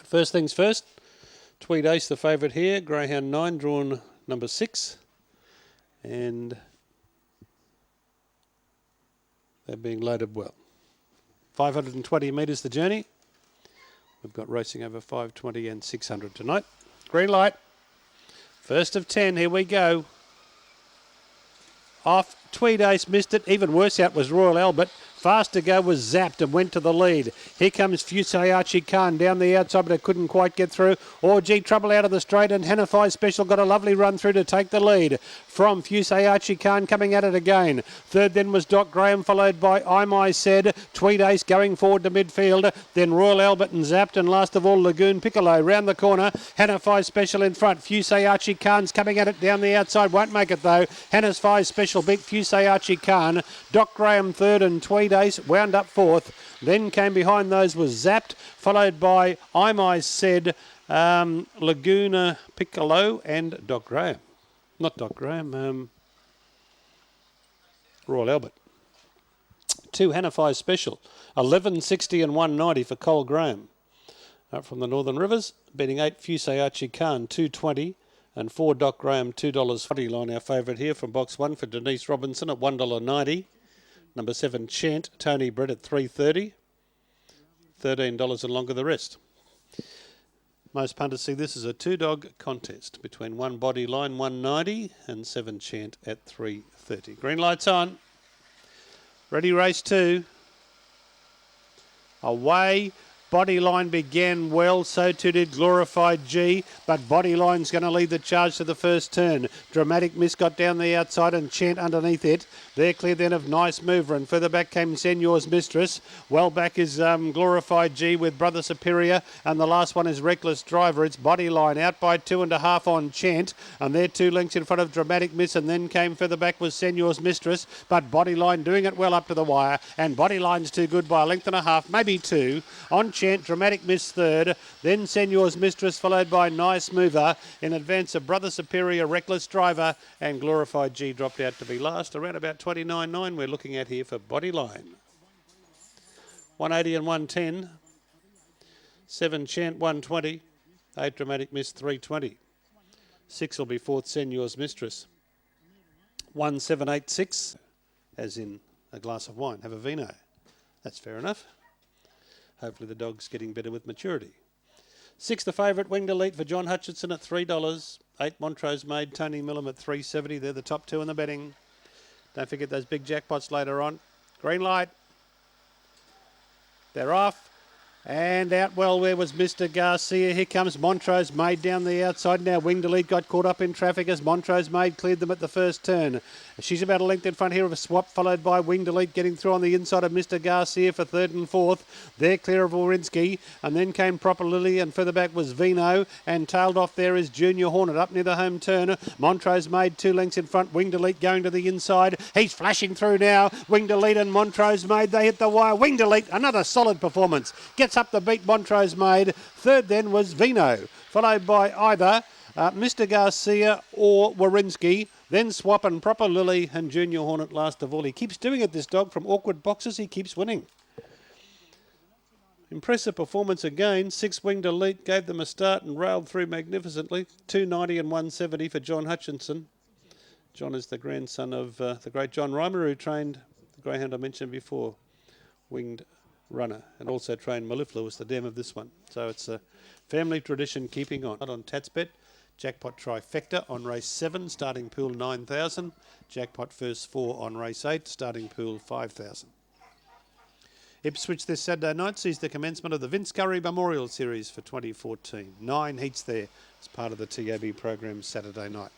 First things first, Tweed Ace, the favourite here. Greyhound 9, drawn number 6. And they're being loaded well. 520 metres the journey. We've got racing over 520 and 600 tonight. Green light. First of 10, here we go. Off, Tweed Ace missed it. Even worse out was Royal Albert. Fast to go was zapped and went to the lead. Here comes Fusayachi Khan down the outside, but it couldn't quite get through. Gee, trouble out of the straight, and Hannafai Special got a lovely run through to take the lead from Fusayachi Khan coming at it again. Third then was Doc Graham, followed by I Said. Tweed Ace going forward to midfield. Then Royal Albert and zapped, and last of all Lagoon Piccolo round the corner. Hannafai Special in front. Fusayachi Khan's coming at it down the outside. Won't make it though. Hannafai Special beat Fusayachi Khan. Doc Graham third and Tweed Ace wound up fourth. Then came behind those was Zapped, followed by I Said, Laguna Piccolo and Doc Graham. Not Doc Graham, Royal Albert. 2 Hannafai Special, 11.60 and 1.90 for Cole Graham. Up from the Northern Rivers, beating 8 Fusayachi Khan, 2.20. And 4 Doc Graham, $2.40 line, our favourite here from box 1 for Denise Robinson at $1.90. Number 7, Chant, Tony Brett at $3.30. $13 and longer the rest. Most punters see this as a 2-dog contest between 1 Body Line, $1.90, and 7 Chant at $3.30. Green lights on. Ready, race 2. Away. Bodyline began well, so too did Glorified G, but Bodyline's going to lead the charge to the first turn. Dramatic Miss got down the outside and Chant underneath it. They're clear then of Nice Mover, and further back came Senor's Mistress. Well back is Glorified G with Brother Superior, and the last one is Reckless Driver. It's Bodyline out by 2.5 on Chant, and they're 2 lengths in front of Dramatic Miss, and then came further back was Senor's Mistress, but Bodyline doing it well up to the wire, and Bodyline's too good by 1.5 lengths, maybe 2. On Chant, Dramatic Miss third, then Senor's Mistress, followed by Nice Mover. In advance of Brother Superior, Reckless Driver, and Glorified G dropped out to be last. Around about 29.9 we're looking at here for Bodyline. 180 and 110. 7 Chant 120. 8 Dramatic Miss 320. 6 will be 4th Senor's Mistress. 1786, as in a glass of wine. Have a vino. That's fair enough. Hopefully the dog's getting better with maturity. 6, the favourite, Winged Elite for John Hutchinson at $3. 8, Montrose Made, Tony Millam at $3.70. They're the top 2 in the betting. Don't forget those big jackpots later on. Green light. They're off. And out well where was Mr. Garcia. Here comes Montrose Made down the outside. Now Winged Elite got caught up in traffic as Montrose Made cleared them at the first turn. She's about a length in front here of a swap, followed by Winged Elite getting through on the inside of Mr. Garcia for 3rd and 4th. They're clear of Wawrinski. And then came Proper Lily, and further back was Vino. And tailed off there is Junior Hornet up near the home turn. Montrose Made 2 lengths in front. Winged Elite going to the inside. He's flashing through now. Winged Elite and Montrose Made, they hit the wire. Winged Elite, another solid performance. Gets up the beat, Montrose Made. Third then was Vino, followed by either Mr. Garcia or Wawrinski. Then Swap and Proper Lily and Junior Hornet last of all. He keeps doing it, this dog. From awkward boxes, he keeps winning. Impressive performance again. 6 Winged Elite gave them a start and railed through magnificently. 290 and 170 for John Hutchinson. John is the grandson of the great John Reimer, who trained the greyhound I mentioned before, Winged Runner, and also trained Mellifla was the dam of this one. So it's a family tradition keeping on. On Tatsbet, jackpot trifecta on race 7, starting pool 9,000. Jackpot first 4 on race 8, starting pool 5,000. Ipswich this Saturday night sees the commencement of the Vince Curry Memorial Series for 2014. 9 heats there as part of the TAB program Saturday night.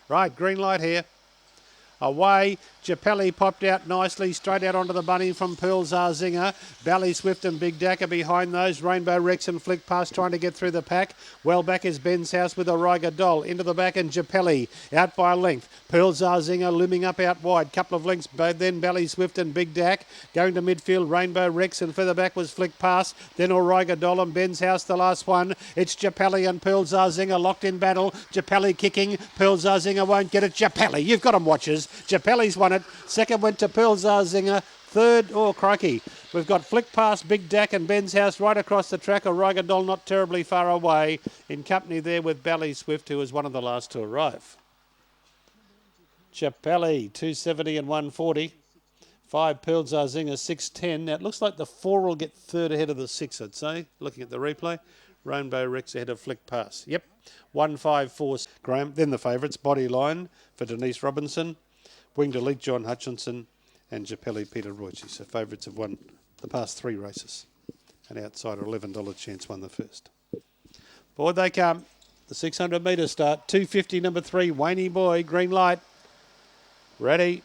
Right, green light here. Away, Japelli popped out nicely, straight out onto the bunny from Pearl Zarzinger. Bally Swift and Big Dacker behind those. Rainbow Rex and Flick Past trying to get through the pack. Well back is Ben's House with Origa Doll. Into the back and Japelli out by a length. Pearl Zarzinger looming up out wide. Couple of lengths, then Bally Swift and Big Dack. Going to midfield, Rainbow Rex, and further back was Flick Past. Then Origa Doll and Ben's House, the last one. It's Japelli and Pearl Zarzinger locked in battle. Japelli kicking. Pearl Zarzinger won't get it. Japelli, you've got them, watchers. Japelli's won it. Second went to Pearl Zarzinger. third. Oh, crikey. We've got Flick Past Big Dak and Ben's House right across the track. Origa Doll not terribly far away, in company there with Bally Swift, who was one of the last to arrive. Chappelli, 270 and 140. 5 Pearl Zarzinga, 610. Now, it looks like the 4 will get third ahead of the 6, I'd say, looking at the replay. Rainbow Rex ahead of Flick Pass. Yep, 154 Graham. Then the favourites, Bodyline for Denise Robinson, Winged Elite John Hutchinson, and Chappelli Peter Royce. So favourites have won the past 3 races. And outsider $11 chance won the first. Forward they come. The 600 metre start. 250 number 3, Waney Boy, green light. Ready.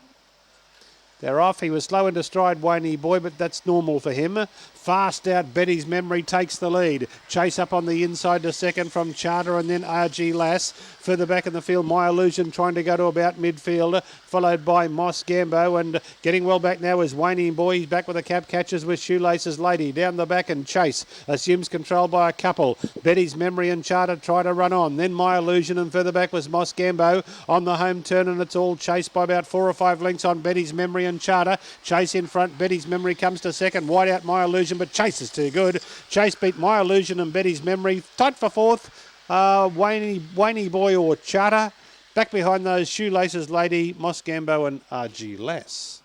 They're off. He was slow into stride, Waney Boy, but that's normal for him. Fast out, Betty's Memory takes the lead. Chase up on the inside to second from Charter and then RG Lass. Further back in the field, My Illusion trying to go to about midfield, followed by Moss Gambo. And getting well back now is Waney Boy. He's back with a cap, catches with Shoelaces Lady. Down the back and Chase assumes control by a couple. Betty's Memory and Charter try to run on. Then My Illusion and further back was Moss Gambo on the home turn, and it's all chased by about 4 or 5 lengths on Betty's Memory and Charter. Chase in front. Betty's Memory comes to second. Wide out My Illusion, but Chase is too good. Chase beat My Illusion and Betty's Memory. Tight for fourth. Waney Boy or Charter. Back behind those, Shoelaces Lady, Moss Gambo and RG Lass.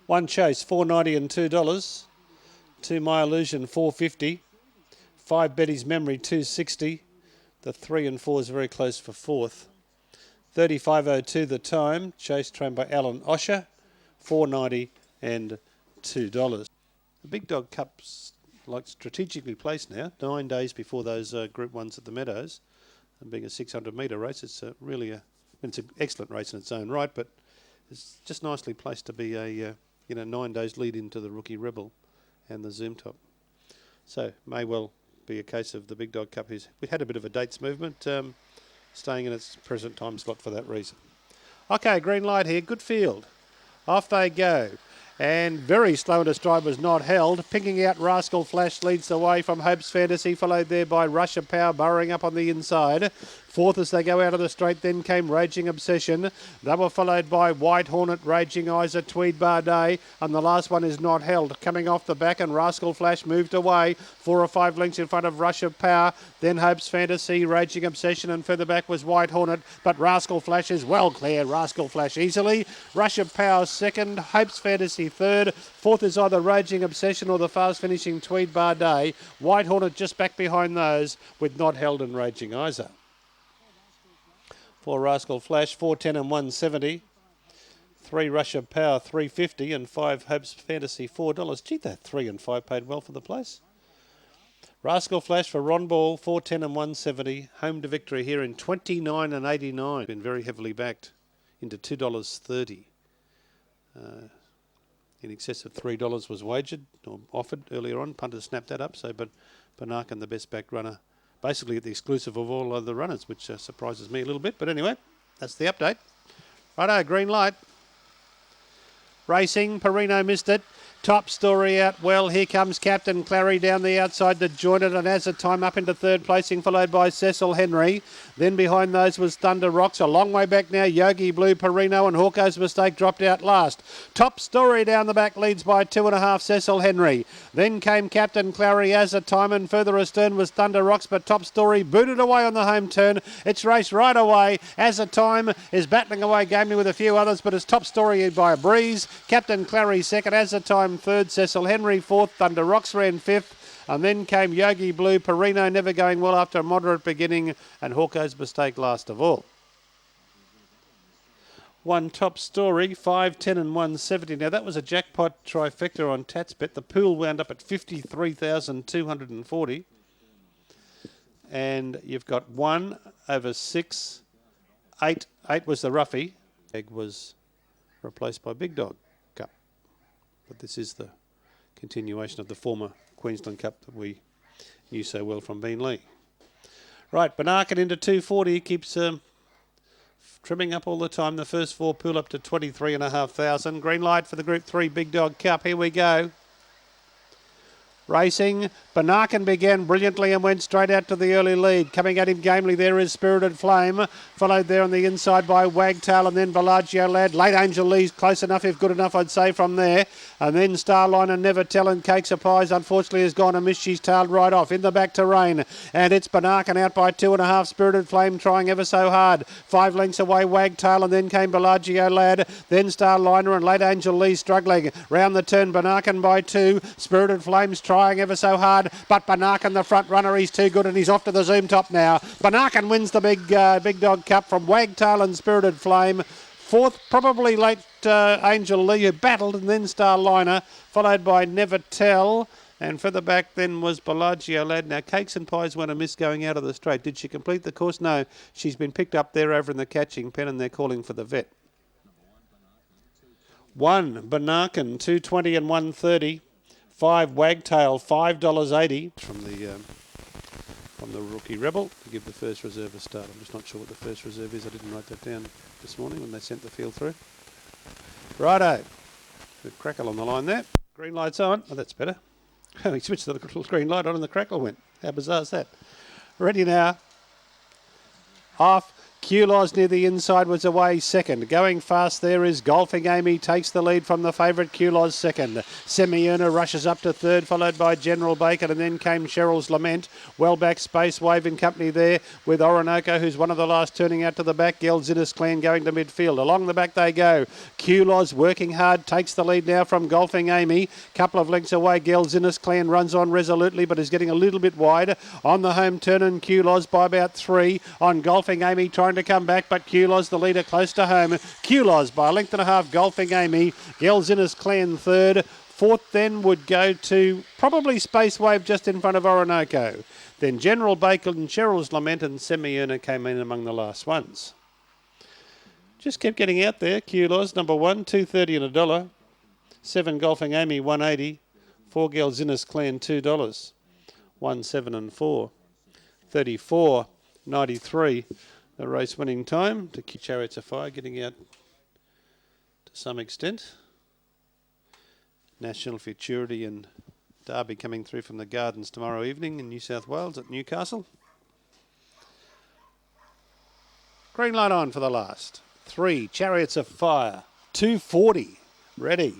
1 Chase, $4.90 and $2. 2 My Illusion, $4.50. 5 Betty's Memory, $2.60. The 3 and 4 is very close for fourth. 35.02 the time. Chase trained by Alan Osher, $4.90 and $2. The Big Dog Cup's like strategically placed now, 9 days before those Group 1s at the Meadows. And being a 600 metre race, it's really it's an excellent race in its own right, but it's just nicely placed to be a 9 days lead into the Rookie Rebel and the Zoom Top. So may well be a case of the Big Dog Cup. We had a bit of a dates movement, staying in its present time slot for that reason. Okay, green light here, good field. Off they go. And very slow into stride was Not Held. Picking out Rascal Flash leads the way from Hope's Fantasy, followed there by Rush of Power burrowing up on the inside. Fourth as they go out of the straight, then came Raging Obsession. They were followed by White Hornet, Raging Eyes, a Tweed Bar Day, and the last one is Not Held. Coming off the back, and Rascal Flash moved away 4 or 5 lengths in front of Rush of Power. Then Hope's Fantasy, Raging Obsession, and further back was White Hornet, but Rascal Flash is well clear. Rascal Flash easily. Rush of Power second, Hope's Fantasy third. Fourth is either Raging Obsession or the fast finishing Tweed Bar Day. White Hornet just back behind those with Not Held and Raging Eyes. 4 Rascal Flash, 410 and 170. 3 Rush of Power, 350, and 5 Hope's Fantasy, $4. Gee, that 3 and 5 paid well for the place. Rascal Flash for Ron Ball, 410 and 170. Home to victory here in 29 and 89. Been very heavily backed into $2.30. In excess of $3 was wagered or offered earlier on. Punter snapped that up. So, but Banarkin, the best backed runner, basically at the exclusive of all other runners, which surprises me a little bit. But anyway, that's the update. Righto, green light. Racing, Perino missed it. Top Story out well. Here comes Captain Clary down the outside to join it, and as a time up into third placing, followed by Cecil Henry. Then behind those was Thunder Rocks. A long way back now, Yogi Blue, Perino, and Hawko's Mistake dropped out last. Top Story down the back leads by 2.5, Cecil Henry. Then came Captain Clary as a time, and further astern was Thunder Rocks, but Top Story booted away on the home turn. It's raced right away. As a time is battling away gamely with a few others, but it's Top Story by a breeze. Captain Clary second, as a time third, Cecil Henry fourth, Thunder Rocks ran fifth, and then came Yogi Blue, Perino never going well after a moderate beginning, and Hawko's Mistake last of all. 1 Top Story, 510 and 170. Now that was a jackpot trifecta on Tatsbet. The pool wound up at 53,240. And you've got 1 over 6, 8. 8 was the roughie. Egg was replaced by Big Dog Cup. But this is the continuation of the former Queensland Cup that we knew so well from Bean Lee. Right, Banarkin into 240, keeps trimming up all the time. The first 4 pool up to 23,500. Green light for the Group 3 Big Dog Cup. Here we go. Racing, Banarkin began brilliantly and went straight out to the early lead. Coming at him gamely there is Spirited Flame, followed there on the inside by Wagtail and then Bellagio Lad. Late Angel Lee's close enough, if good enough, I'd say, from there. And then Starline and Never Tell and Cakes of Pies, unfortunately, has gone amiss. She's tailed right off. In the back to Rain. And it's Banarkin out by 2.5. Spirited Flame trying ever so hard. 5 lengths away, Wagtail, and then came Bellagio Lad. Then Starliner and Late Angel Lee struggling. Round the turn, Banarkin by 2. Spirited Flame's trying ever so hard, but Banarkin, the front runner, he's too good and he's off to the zoom top now. Banarkin wins the Big Dog Cup from Wagtail and Spirited Flame. Fourth, probably Late Angel Lee, who battled, and then Starliner, followed by Never Tell. And further back then was Bellagio Lad. Now, Cakes and Pies went amiss going out of the straight. Did she complete the course? No. She's been picked up there over in the catching pen, and they're calling for the vet. 1, Banarkin, 220 and 130. 5, Wagtail, $5.80 from the Rookie Rebel to give the first reserve a start. I'm just not sure what the first reserve is. I didn't write that down this morning when they sent the field through. Righto. Good crackle on the line there. Green light's on. Oh, that's better. He switched the little green light on and the crackle went. How bizarre is that? Ready now. Off. Q-Laws near the inside was away second. Going fast there is Golfing Amy, takes the lead from the favourite Q-Laws second. Semierna rushes up to third, followed by General Bacon, and then came Cheryl's Lament. Well back, Space Wave in company there with Orinoco, who's one of the last, turning out to the back. Gelzinus Clan going to midfield. Along the back they go. Q-Laws working hard, takes the lead now from Golfing Amy. Couple of lengths away, Gelzinus Clan runs on resolutely, but is getting a little bit wide. On the home turn, and Q-Laws by about 3. On Golfing Amy, trying to come back, but Q-Laws the leader close to home. Q-Laws by a length and a half, Golfing Amy. Gelzinus Clan third. Fourth then would go to probably Space Wave just in front of Orinoco. Then General Bacon and Cheryl's Lament and Semierna came in among the last ones. Just kept getting out there. Q-Laws number 1, $2.30 and $1. 7 Golfing Amy, $1.80. 4 Gelzinus Clan, $2. 1, 7 and 4. 34.93. The race winning time to Chariots of Fire, getting out to some extent. National Futurity and Derby coming through from the Gardens tomorrow evening in New South Wales at Newcastle. Green light on for the last. 3, Chariots of Fire. 240. Ready.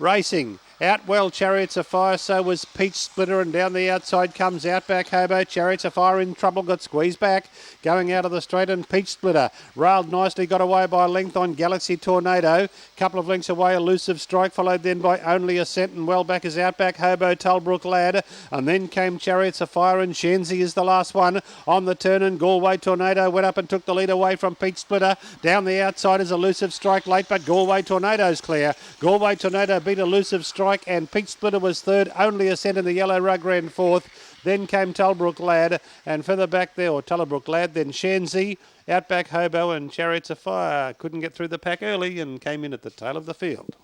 Racing. Out well, Chariots of Fire, so was Peach Splitter, and down the outside comes Outback Hobo. Chariots of Fire in trouble, got squeezed back. Going out of the straight, and Peach Splitter railed nicely, got away by a length on Galaxy Tornado. Couple of lengths away, Elusive Strike, followed then by Only Ascent, and well back is Outback Hobo, Tulbrook Lad. And then came Chariots of Fire, and Shenzi is the last one on the turn, and Galway Tornado went up and took the lead away from Peach Splitter. Down the outside is Elusive Strike late, but Galway Tornado's clear. Galway Tornado beat Elusive Strike, and Peach Splitter was third. Only Ascent in the Yellow Rug ran fourth. Then came Tulbrook Lad, and further back there, or Tullabrook Lad, then Shenzi, Outback Hobo, and Chariots of Fire. Couldn't get through the pack early and came in at the tail of the field.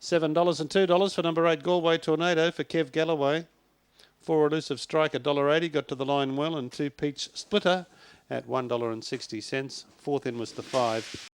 $7 and $2 for number 8 Galway Tornado for Kev Galloway. 4 Elusive Strike, $1.80, got to the line well, and 2 Peach Splitter at $1.60. Fourth in was the 5.